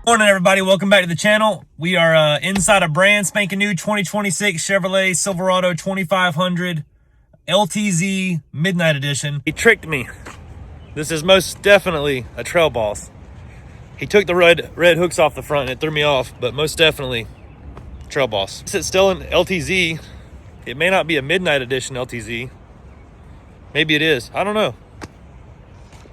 Morning, everybody. Welcome back to the channel. We are inside a brand spanking new 2026 Chevrolet Silverado 2500 LTZ Midnight Edition. He tricked me. This is most definitely a TRAILBOSS. He took the red hooks off the front and it threw me off, but most definitely TRAILBOSS. It's still an LTZ. It may not be a Midnight Edition LTZ. Maybe it is. I don't know.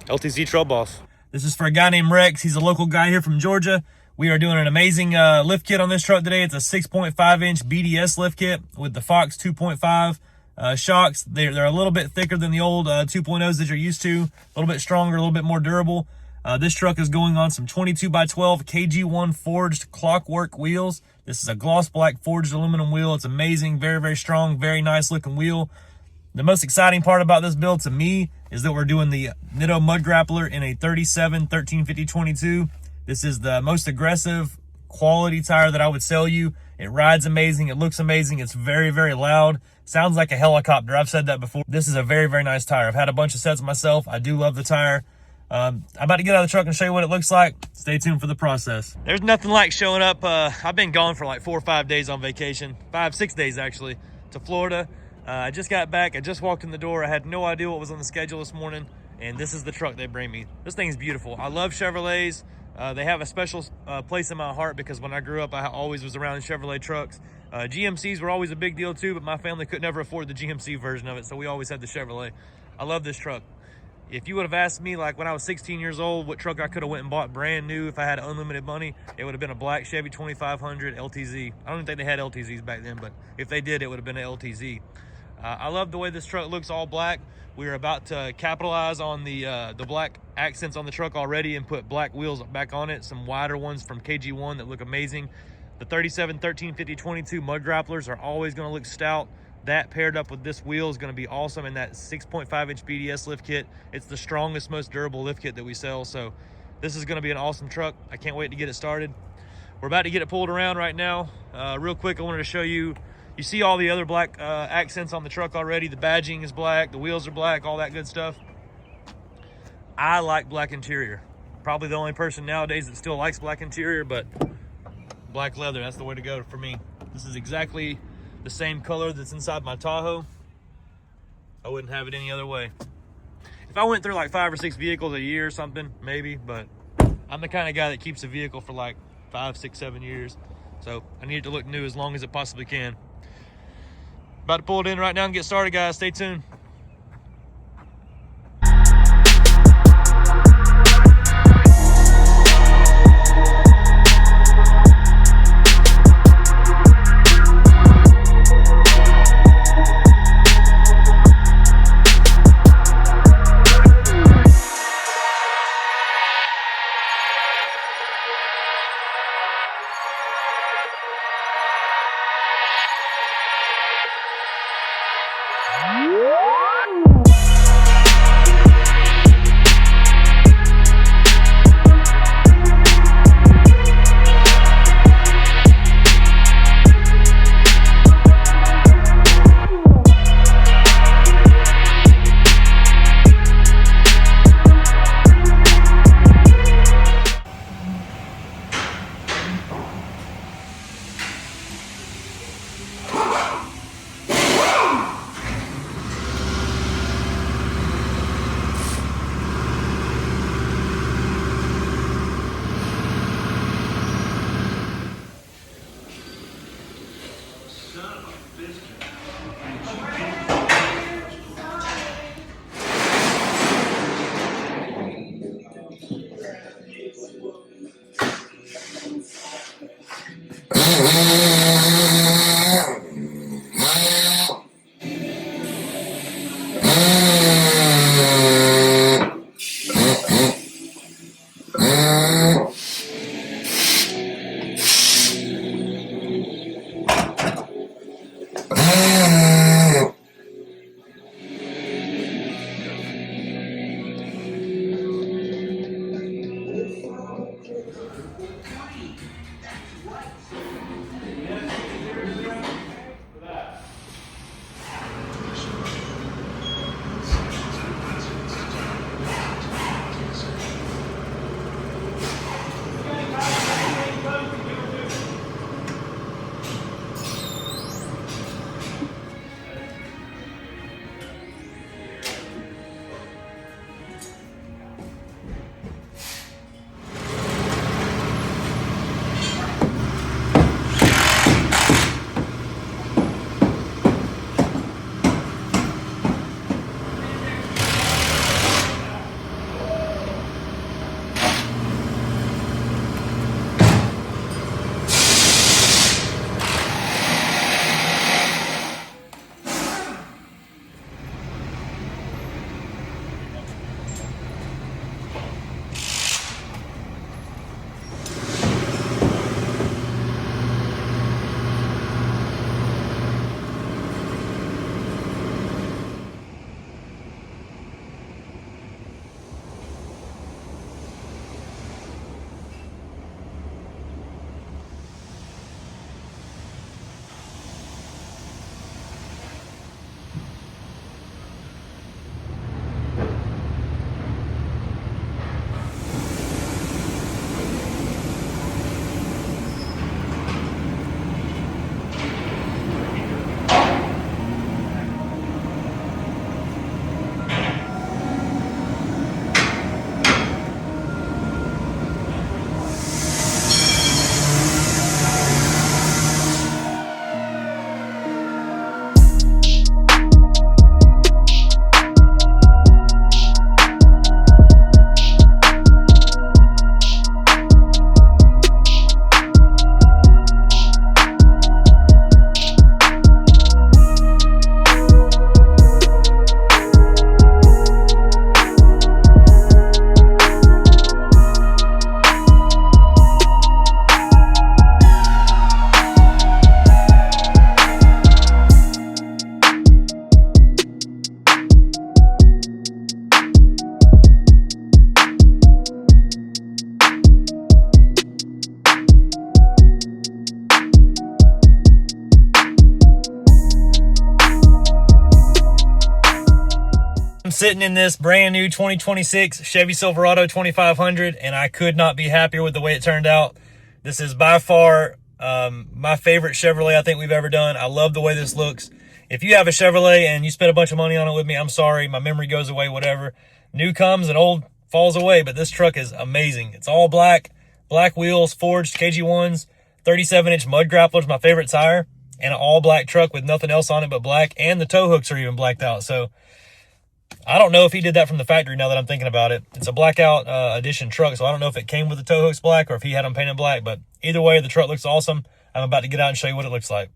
LTZ TRAILBOSS. This is for a guy named Rex. He's a local guy here from Georgia. We are doing an amazing lift kit on this truck today. It's a 6.5-inch BDS lift kit with the Fox 2.5 shocks. They're a little bit thicker than the old 2.0s that you're used to. A little bit stronger, a little bit more durable. This truck is going on some 22x12 KG1 forged clockwork wheels. This is a gloss black forged aluminum wheel. It's amazing, very, very strong, very nice looking wheel. The most exciting part about this build to me is that we're doing the Nitto mud grappler in a 37 1350 22. This is the most aggressive quality tire that I would sell you. It rides amazing. It looks amazing. It's very, very loud. Sounds like a helicopter. I've said that before. This is a very, very nice tire. I've had a bunch of sets myself. I do love the tire. I'm about to get out of the truck and show you what it looks like. Stay tuned for the process. There's nothing like showing up. I've been gone for like 4 or 5 days on vacation. 5, 6 days actually, to Florida. I just got back. I just walked in the door. I had no idea what was on the schedule this morning, and this is the truck they bring me. This thing is beautiful. I love Chevrolets. They have a special place in my heart because when I grew up, I always was around Chevrolet trucks. GMCs were always a big deal too, but my family could never afford the GMC version of it, so we always had the Chevrolet. I love this truck. If you would have asked me, like when I was 16 years old, what truck I could have went and bought brand new if I had unlimited money, it would have been a black Chevy 2500 LTZ. I don't even think they had LTZs back then, but if they did, it would have been an LTZ. I love the way this truck looks all black. We are about to capitalize on the black accents on the truck already and put black wheels back on it, some wider ones from KG1 that look amazing. The 37 1350 22 mud grapplers are always going to look stout. That paired up with this wheel is going to be awesome in that 6.5-inch BDS lift kit. It's the strongest, most durable lift kit that we sell, so this is going to be an awesome truck. I can't wait to get it started. We're about to get it pulled around right now. Real quick, I wanted to show you. You see all the other black accents on the truck already. The badging is black, the wheels are black, all that good stuff. I like black interior. Probably the only person nowadays that still likes black interior, but black leather, that's the way to go for me. This is exactly the same color that's inside my Tahoe. I wouldn't have it any other way. If I went through like 5 or 6 vehicles a year or something, maybe, but I'm the kind of guy that keeps a vehicle for like 5, 6, 7 years. So I need it to look new as long as it possibly can. About to pull it in right now and get started, guys. Stay tuned. Woo! sitting in this brand new 2026 Chevy Silverado 2500, and I could not be happier with the way it turned out. This is by far my favorite Chevrolet I think we've ever done. I love the way this looks. If you have a Chevrolet and you spent a bunch of money on it with me, I'm sorry, my memory goes away, whatever. New comes and old falls away, but this truck is amazing. It's all black wheels, forged KG1s, 37-inch mud grapplers, my favorite tire, and an all black truck with nothing else on it but black, and the tow hooks are even blacked out. So I don't know if he did that from the factory now that I'm thinking about it. It's a blackout edition truck, so I don't know if it came with the tow hooks black or if he had them painted black, but either way, the truck looks awesome. I'm about to get out and show you what it looks like.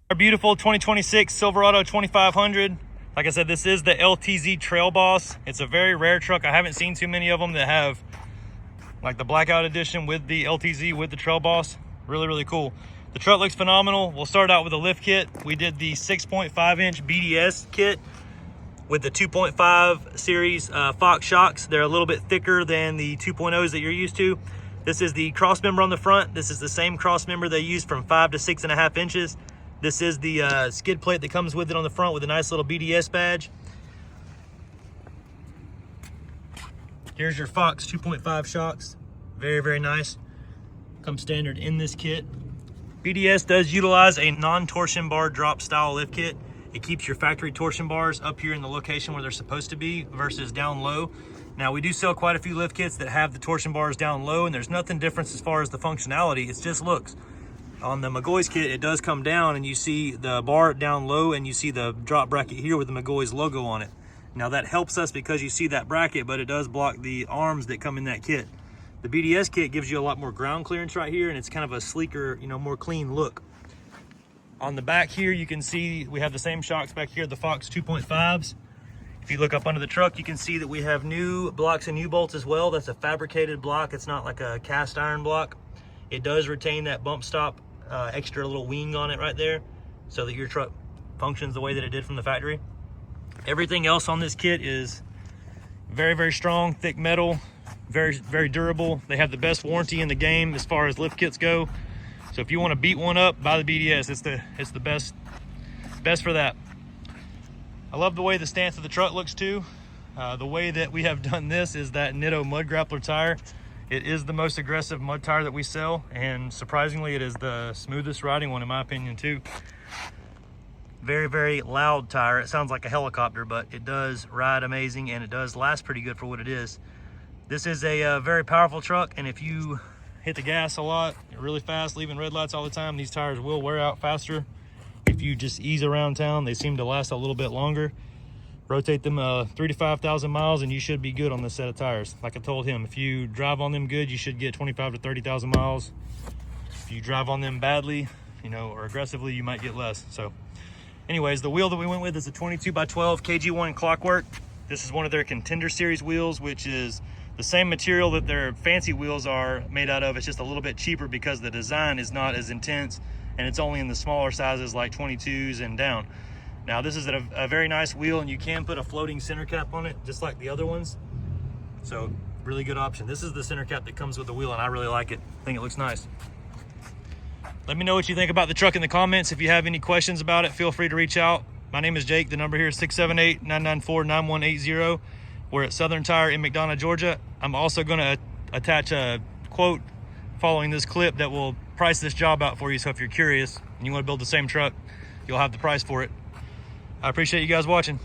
Our beautiful 2026 Silverado 2500. Like I said, this is the LTZ TRAILBOSS. It's a very rare truck. I haven't seen too many of them that have like the blackout edition with the LTZ with the TRAILBOSS. Really, really cool. The truck looks phenomenal. We'll start out with a lift kit. We did the 6.5-inch BDS kit with the 2.5 series Fox shocks. They're a little bit thicker than the 2.0s that you're used to. This is the cross member on the front. This is the same cross member they use from 5 to 6.5 inches. This is the skid plate that comes with it on the front with a nice little BDS badge. Here's your Fox 2.5 shocks. Very, very nice. Comes standard in this kit. BDS does utilize a non-torsion bar drop style lift kit. It keeps your factory torsion bars up here in the location where they're supposed to be versus down low. Now, we do sell quite a few lift kits that have the torsion bars down low, and there's nothing different as far as the functionality. It's just looks. On the McGoy's kit, it does come down and you see the bar down low and you see the drop bracket here with the McGoy's logo on it. Now that helps us because you see that bracket, but it does block the arms that come in that kit. The BDS kit gives you a lot more ground clearance right here, and it's kind of a sleeker, you know, more clean look. On the back here, you can see we have the same shocks back here, the Fox 2.5s. If you look up under the truck, you can see that we have new blocks and U-bolts as well. That's a fabricated block. It's not like a cast iron block. It does retain that bump stop extra little wing on it right there so that your truck functions the way that it did from the factory. Everything else on this kit is very, very strong, thick metal, very, very durable. They have the best warranty in the game as far as lift kits go. So if you want to beat one up, buy the BDS. It's the best for that. I love the way the stance of the truck looks too. The way that we have done this is that Nitto mud grappler tire. It is the most aggressive mud tire that we sell, and surprisingly, it is the smoothest riding one in my opinion too. Very, very loud tire. It sounds like a helicopter, but it does ride amazing and it does last pretty good for what it is. This is a very powerful truck, and if you hit the gas a lot, really fast, leaving red lights all the time, these tires will wear out faster. If you just ease around town, they seem to last a little bit longer. Rotate them 3,000 to 5,000 miles and you should be good on this set of tires. Like I told him, if you drive on them good, you should get 25,000 to 30,000 miles. If you drive on them badly, you know, or aggressively, you might get less. So anyways, the wheel that we went with is a 22x12 KG1 Clockwork. This is one of their Contender Series wheels, which is the same material that their fancy wheels are made out of. It's just a little bit cheaper because the design is not as intense, and it's only in the smaller sizes like 22s and down. Now this is a very nice wheel, and you can put a floating center cap on it just like the other ones. So really good option. This is the center cap that comes with the wheel, and I really like it. I think it looks nice. Let me know what you think about the truck in the comments. If you have any questions about it, feel free to reach out. My name is Jake. The number here is 678-994-9180. We're at Southern Tire in McDonough, Georgia. I'm also going to attach a quote following this clip that will price this job out for you. So if you're curious and you want to build the same truck, you'll have the price for it. I appreciate you guys watching.